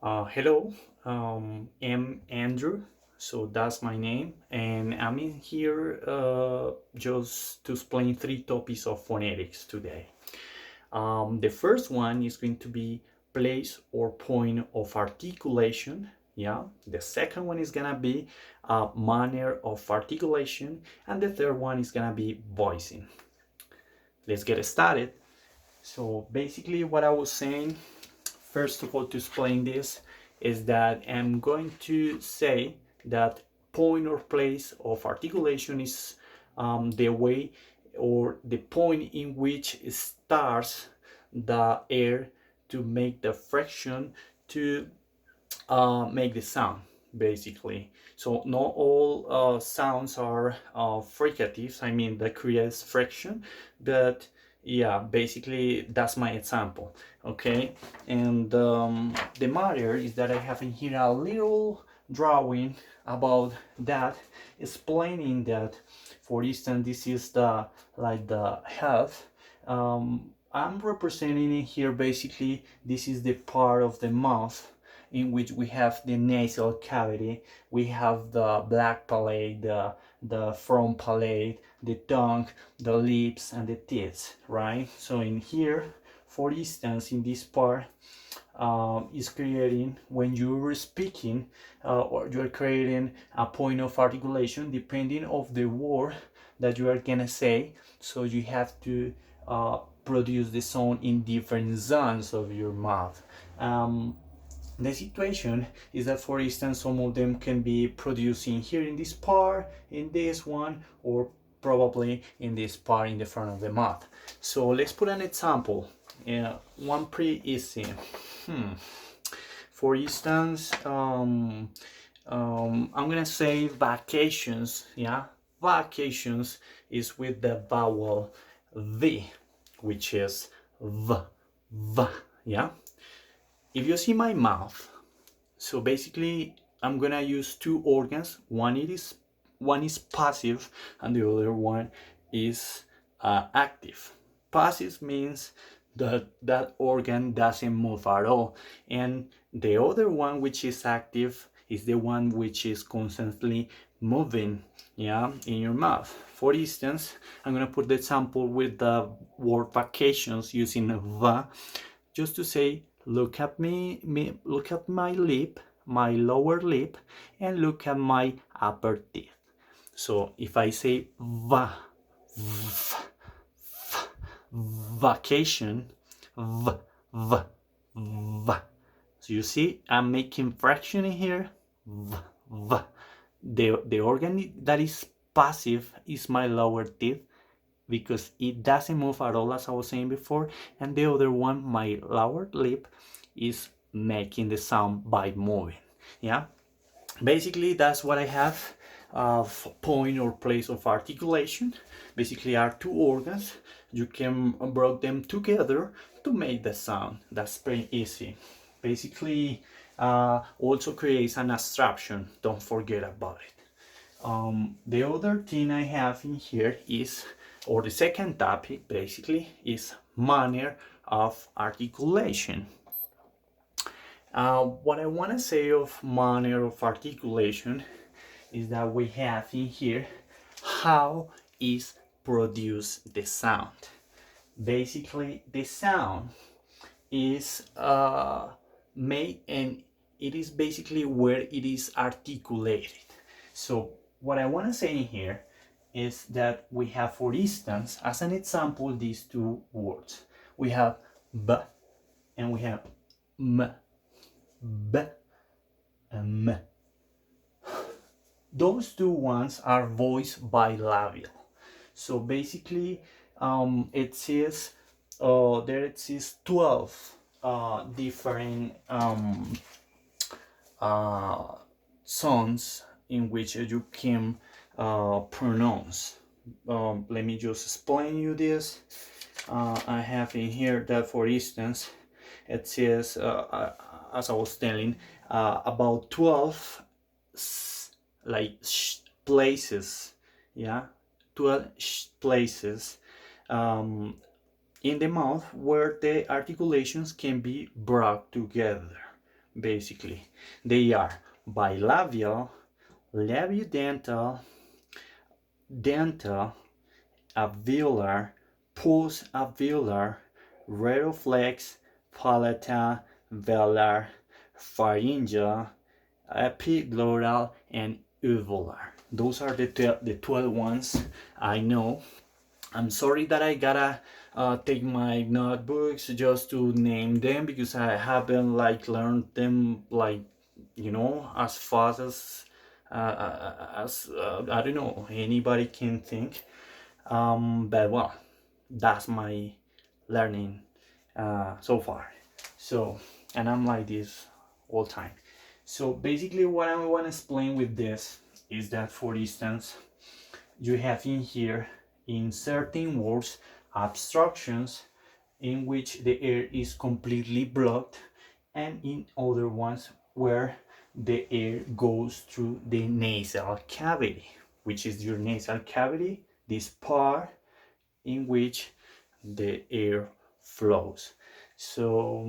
Hello, I'm Andrew, so that's my name, and I'm in here just to explain three topics of phonetics today. The first one is going to be place or point of articulation. Yeah, the second one is gonna be manner of articulation, and the third one is gonna be voicing. Let's get started. So basically, what I was saying, first of all, to explain this, is that I'm going to say that point or place of articulation is the way or the point in which it starts the air to make the friction to make the sound, basically. So not all sounds are fricatives, I mean that creates friction, but yeah, basically that's my example. Okay, and the matter is that I have in here a little drawing about that, explaining that, for instance, this is the like the head. I'm representing it here, basically this is the part of the mouth in which we have the nasal cavity, we have the black palate, the front palate, the tongue, the lips, and the teeth, right? So in here, for instance, in this part, is creating, when you're speaking or you're creating a point of articulation depending of the word that you are gonna say. So you have to produce the sound in different zones of your mouth. The situation is that, for instance, some of them can be producing here in this part, in this one, or probably in this part in the front of the mouth. So let's put an example. One pretty easy. For instance, I'm gonna say vacations. Yeah, vacations is with the vowel V, which is v. Yeah. If you see my mouth, so basically I'm gonna use two organs. One is passive and the other one is active. Passive means that that organ doesn't move at all, and the other one, which is active, is the one which is constantly moving, yeah, in your mouth. For instance, I'm gonna put the example with the word vacations using va, just to say, look at look at my lip, my lower lip, and look at my upper teeth. So if I say vacation, v, v, v. So you see, I'm making fraction in here, v, v. The organ that is passive is my lower teeth, because it doesn't move at all, as I was saying before, and the other one, my lower lip, is making the sound by moving. Yeah, basically that's what I have of point or place of articulation. Basically are two organs, you can bring them together to make the sound. That's pretty easy. Basically also creates an abstraction, don't forget about it. The other thing I have in here is, or the second topic basically, is manner of articulation. What I want to say of manner of articulation is that we have in here how is produced the sound. Basically, the sound is made, and it is basically where it is articulated. So what I want to say in here is that we have, for instance, as an example, these two words. We have b and we have m. B and m. Those two ones are voiced bilabial. So basically, it says there it is 12 different sounds in which you can pronounce. Let me just explain you this. I have in here that, for instance, it says, as I was telling, about 12 places, yeah, 12 places in the mouth where the articulations can be brought together. basically. They are bilabial, labiodental, dental, alveolar, post-alveolar, retroflex, palatal, velar, pharyngeal, epiglottal, and uvular. Those are the 12 ones I know. I'm sorry that I gotta take my notebooks just to name them, because I haven't like learned them like, you know, as fast as I don't know, anybody can think. But well, that's my learning so far. So, and I'm like this all time. So basically what I want to explain with this is that, for instance, you have in here, in certain words, obstructions in which the air is completely blocked, and in other ones where the air goes through the nasal cavity, which is your nasal cavity, this part in which the air flows. So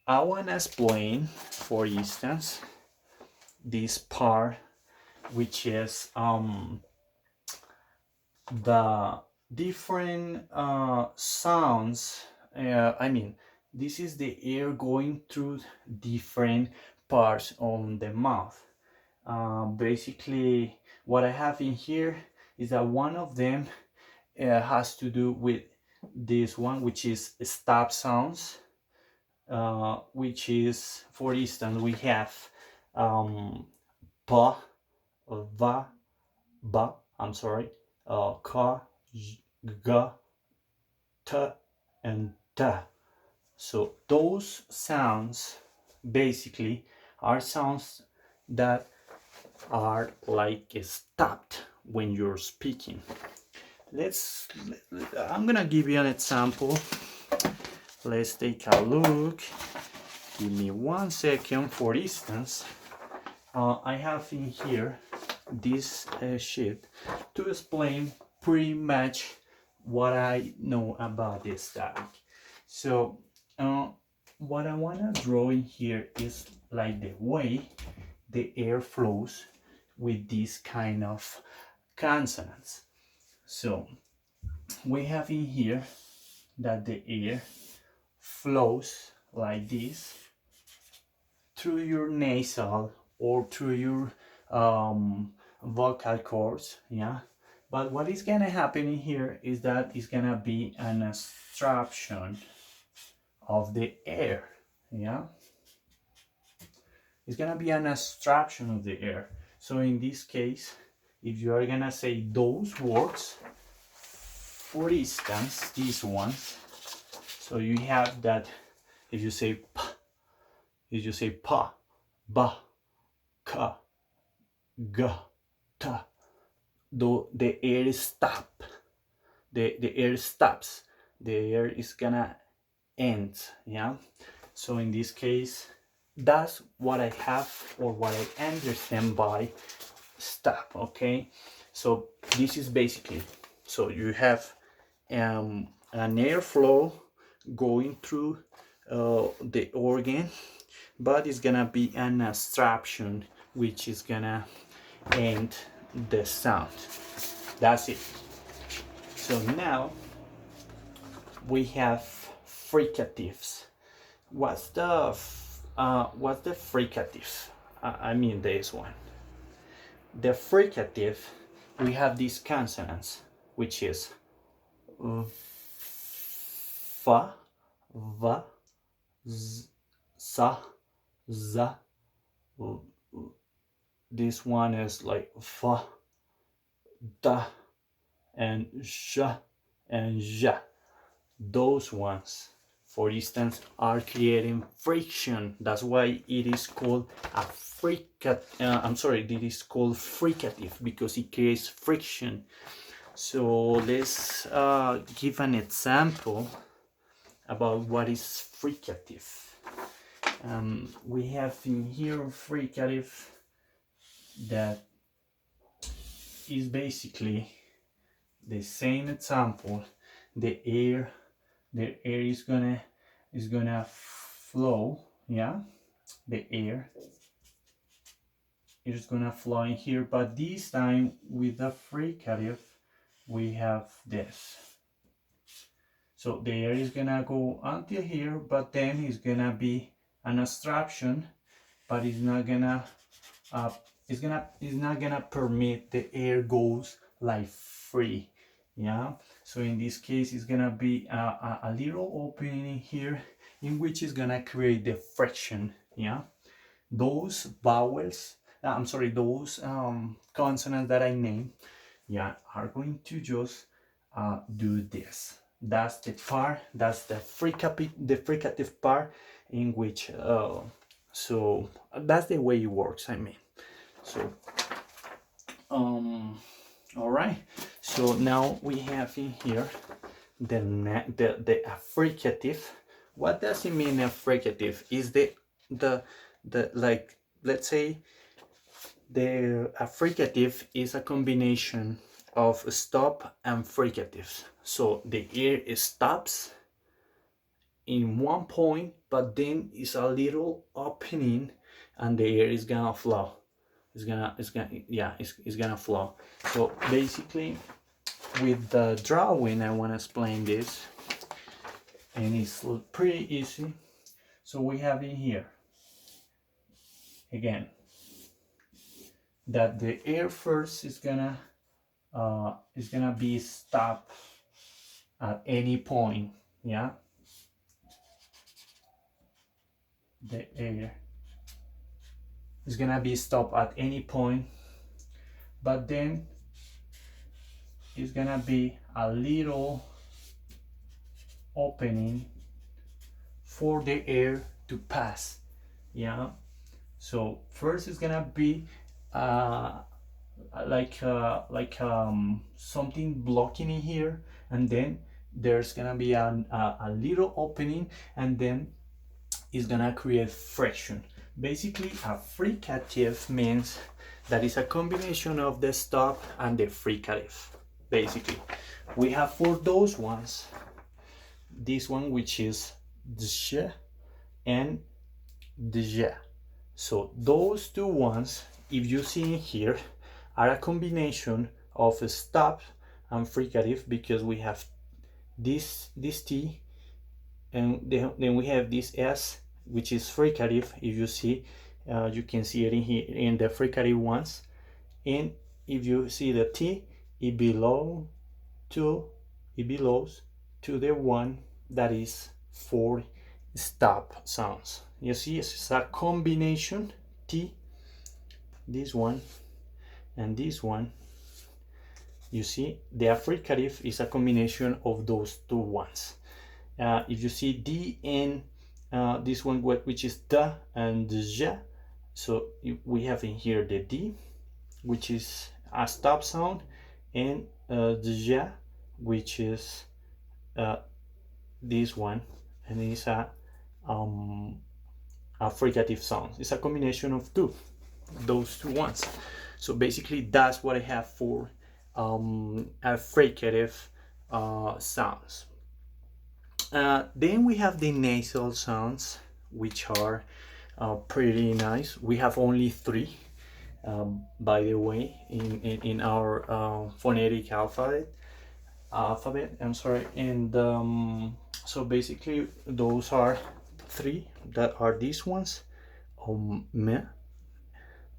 I want to explain, for instance, this part, which is the different sounds. I mean, this is the air going through different parts on the mouth. Basically, what I have in here is that one of them has to do with this one, which is stop sounds, which is, for instance, we have pa, va, ba, I'm sorry, ka, ga, ta, and ta. So those sounds basically are sounds that are like stopped when you're speaking. I'm gonna give you an example. Let's take a look. Give me 1 second. For instance, I have in here this sheet to explain pretty much what I know about this topic. So what I want to draw in here is like the way the air flows with this kind of consonants. So we have in here that the air flows like this through your nasal or through your vocal cords, yeah. But what is gonna happen in here is that it's gonna be an abstraction of the air, yeah. It's gonna be an abstraction of the air. So in this case, if you are gonna say those words, for instance, these ones, so you have that if you say p, if you say pa, ba, ka, ga, ta, though the air stop, the air stops, the air is gonna end, yeah. So in this case, that's what I have, or what I understand by stop. Okay, so this is basically, so you have an airflow going through the organ, but it's gonna be an abstraction which is gonna end the sound. That's it. So now we have fricatives. What's the fricative? I mean this one. The fricative, we have these consonants, which is fa, va, z, sa, za. This one is like fa, da, and sha, and ja. Those ones, for instance, are creating friction. That's why it is called a it is called fricative, because it creates friction. So let's give an example about what is fricative. We have in here fricative that is basically the same example. The air is gonna flow, yeah. the air is gonna flow in here, but this time with the fricative we have this. So the air is gonna go until here, but then it's gonna be an obstruction, but it's not gonna it's not gonna permit the air goes like free. Yeah, so in this case it's gonna be a little opening in here in which is gonna create the friction. Yeah, those vowels, I'm sorry, those consonants that I named, yeah, are going to just do this. That's the part, that's the fricative part in which so that's the way it works, I mean. So all right, so now we have in here the affricative. What does it mean, affricative? Is the like, let's say the affricative is a combination of stop and fricatives. So the air stops in one point, but then it's a little opening and the air is gonna flow. It's gonna flow. So basically with the drawing I want to explain this, and it's pretty easy. So we have in here again that the air first is gonna be stopped at any point. Yeah, the air is gonna be stopped at any point, but then it's gonna be a little opening for the air to pass. Yeah, so first it's gonna be something blocking in here, and then there's gonna be a little opening, and then it's gonna create friction. Basically, a fricative means that is a combination of the stop and the fricative. Basically, we have for those ones this one, which is dj and dj. So those two ones, if you see in here, are a combination of a stop and fricative, because we have this T, and then we have this S, which is fricative. If you see, you can see it in here in the fricative ones, and if you see the T, it belongs to the one that is for stop sounds. You see, it's a combination T, this one and this one. You see, the affricative is a combination of those two ones. If you see D and this one, which is the and the ja, so we have in here the D, which is a stop sound, and the ja, which is this one, and it's a fricative sound. It's a combination of those two ones. So basically that's what I have for fricative sounds. Then we have the nasal sounds, which are pretty nice. We have only three, by the way, in our phonetic alphabet. I'm sorry, and so basically those are three, that are these ones, me,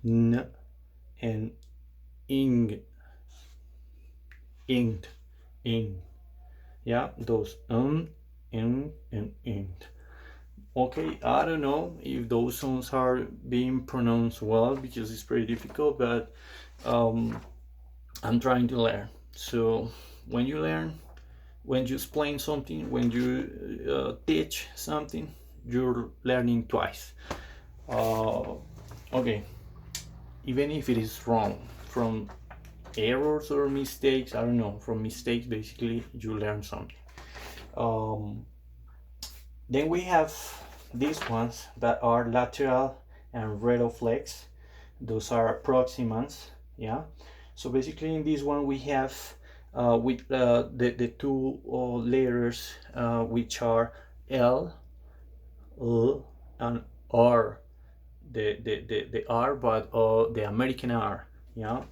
n, and ing, ing. Yeah, those and ing. Okay, I don't know if those sounds are being pronounced well, because it's pretty difficult, but I'm trying to learn. So when you learn, when you explain something, when you teach something, you're learning twice. Okay, even if it is wrong, from errors or mistakes, I don't know, from mistakes basically you learn something. Then we have these ones that are lateral and retroflex. Those are approximants. Yeah, so basically in this one we have with the two letters which are L, and R. the R, but the American R. Yeah.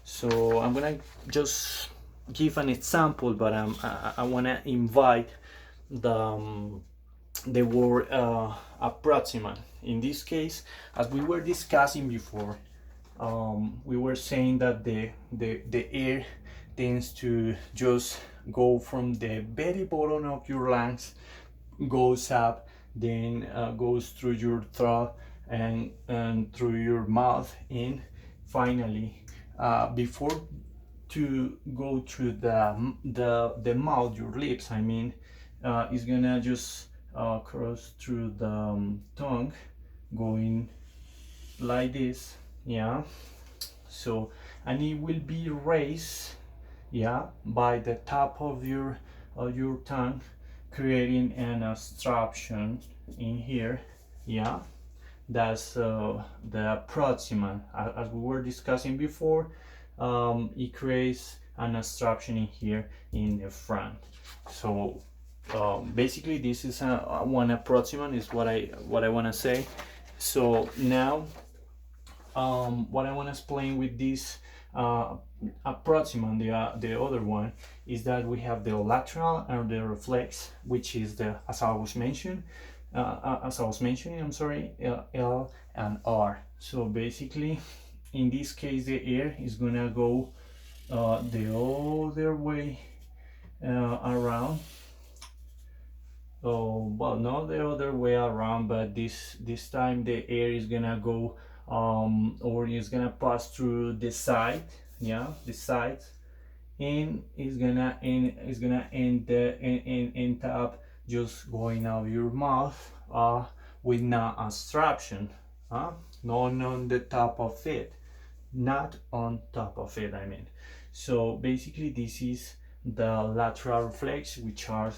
So I'm gonna just give an example, but I wanna invite the word approximate. In this case, as we were discussing before, we were saying that the air tends to just go from the very bottom of your lungs, goes up, then goes through your throat and through your mouth, and finally, before to go through the mouth, your lips, I mean, is gonna just cross through the tongue, going like this, yeah. So, and it will be raised, yeah, by the top of your tongue, creating an obstruction in here, yeah. That's the approximant. As we were discussing before, it creates an obstruction in here in the front. So basically, this is one approximant is what I want to say. So now, what I want to explain with this approximant, the other one, is that we have the lateral and the reflex, which is the, as I was mentioning, I'm sorry, L and R. So basically, in this case, the air is gonna go the other way around. Oh, well, not the other way around, but this time the air is gonna go or is gonna pass through the side, yeah, the sides, and is gonna end up just going out your mouth with no obstruction, not on the top of it, not on top of it, I mean. So basically, this is the lateral reflex, which are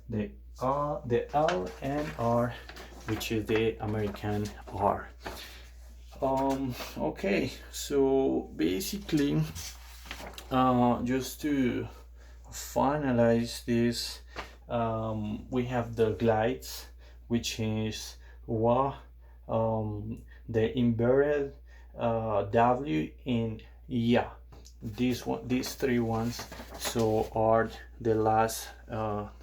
the L and R, which is the American R. Okay, so basically, just to finalize this, we have the glides, which is the inverted W and yeah. These three ones, so are the last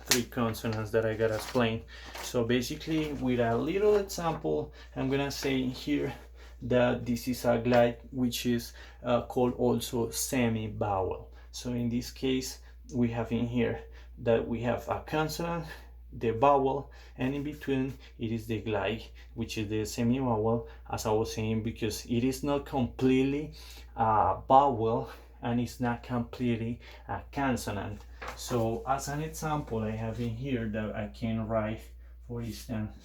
three consonants that I gotta explain. So basically, with a little example, I'm gonna say here that this is a glide which is called also semi-vowel. So in this case, we have in here that we have a consonant, the vowel, and in between it is the glide, which is the semi-vowel, as I was saying, because it is not completely a vowel and it's not completely a consonant. So as an example, I have in here that I can write, for instance,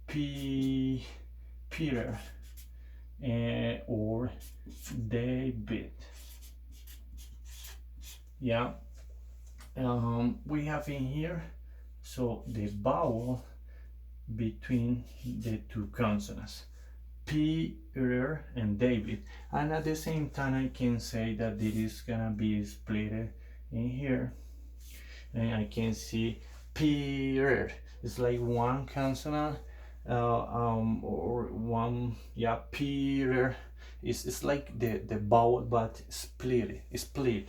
Peter or David, yeah. We have in here, so the vowel between the two consonants, Peter and David, and at the same time I can say that it is gonna be split in here, and I can see Peter. It's like one consonant, or one, yeah, Peter. It's like the vowel, but split,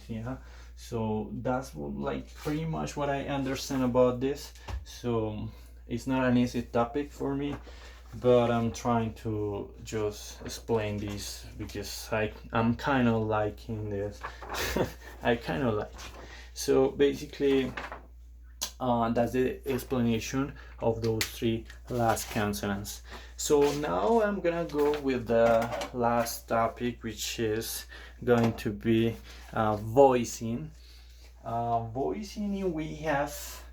yeah. So that's like pretty much what I understand about this. So it's not an easy topic for me, but I'm trying to just explain this because I'm kind of liking this. I kind of like. So basically, that's the explanation of those three last consonants. So now I'm gonna go with the last topic, which is going to be voicing. Voicing, we have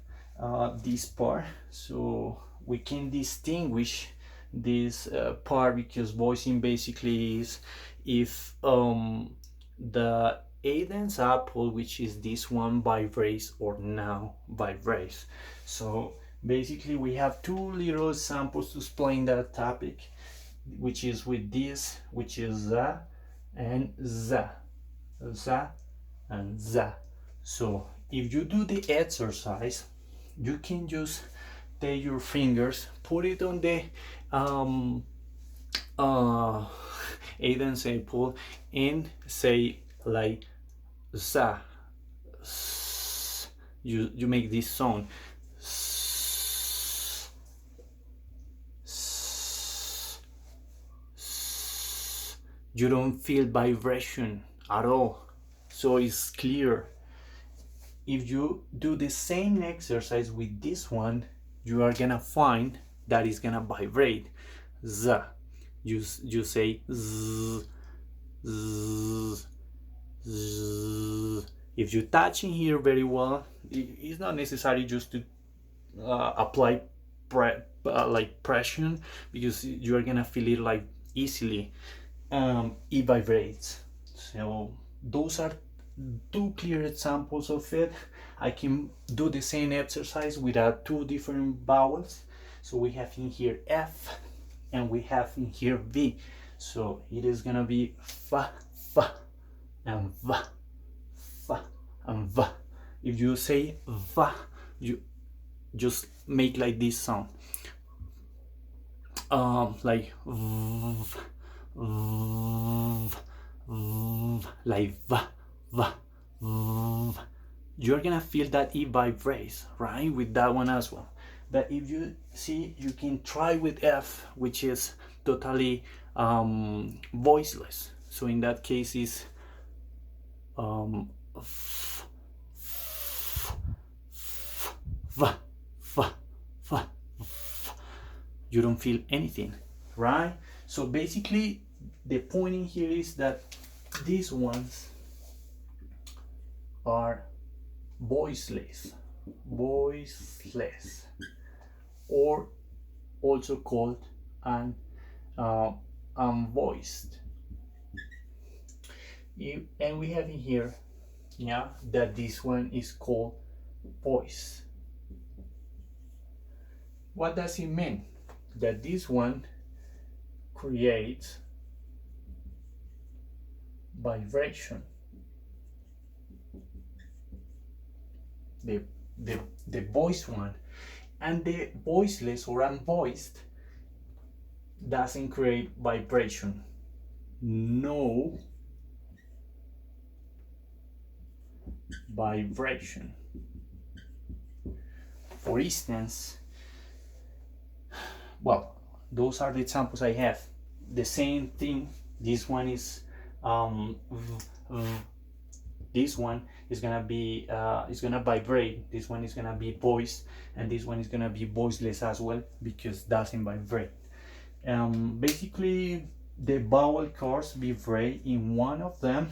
this part, so we can distinguish this part, because voicing basically is if the Aiden's apple, which is this one, vibrates or now vibrates. So basically we have two little samples to explain that topic, which is with this, which is za and za, za and za. So if you do the exercise, you can just take your fingers, put it on the uh Aiden say pull, and say like za. You make this sound. You don't feel vibration at all, so it's clear. If you do the same exercise with this one, you are gonna find that it's gonna vibrate. Z. You say z, z, z. If you touch in here very well, it's not necessary just to apply like pressure, because you are gonna feel it like easily. It vibrates. So those are two clear examples of it. I can do the same exercise with two different vowels. So we have in here F and we have in here V. So it is gonna be fa, fa, and va, fa, and va. If you say va, you just make like this sound, like v, like va, va, va. You're gonna feel that it vibrates, right, with that one as well. But if you see, you can try with F, which is totally voiceless. So in that case is f, va, va, va. You don't feel anything, right? So basically the point in here is that these ones are voiceless, or also called unvoiced. And we have in here, yeah, that this one is called voice. What does it mean? That this one creates vibration. The voice one, and the voiceless or unvoiced doesn't create vibration. No vibration. For instance, well, those are the examples I have. The same thing. This one is this one is gonna be is gonna vibrate. This one is gonna be voiced, and this one is gonna be voiceless as well, because it doesn't vibrate. Basically the vowel chords vibrate in one of them,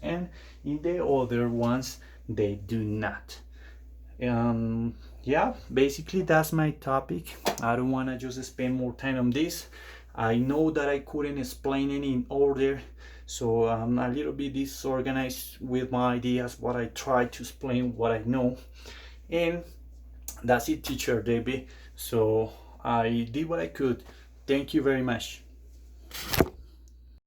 and in the other ones they do not. Yeah, basically that's my topic. I don't want to just spend more time on this. I know that I couldn't explain it in order, so I'm a little bit disorganized with my ideas, but I try to explain what I know. And that's it, teacher David. So I did what I could. Thank you very much.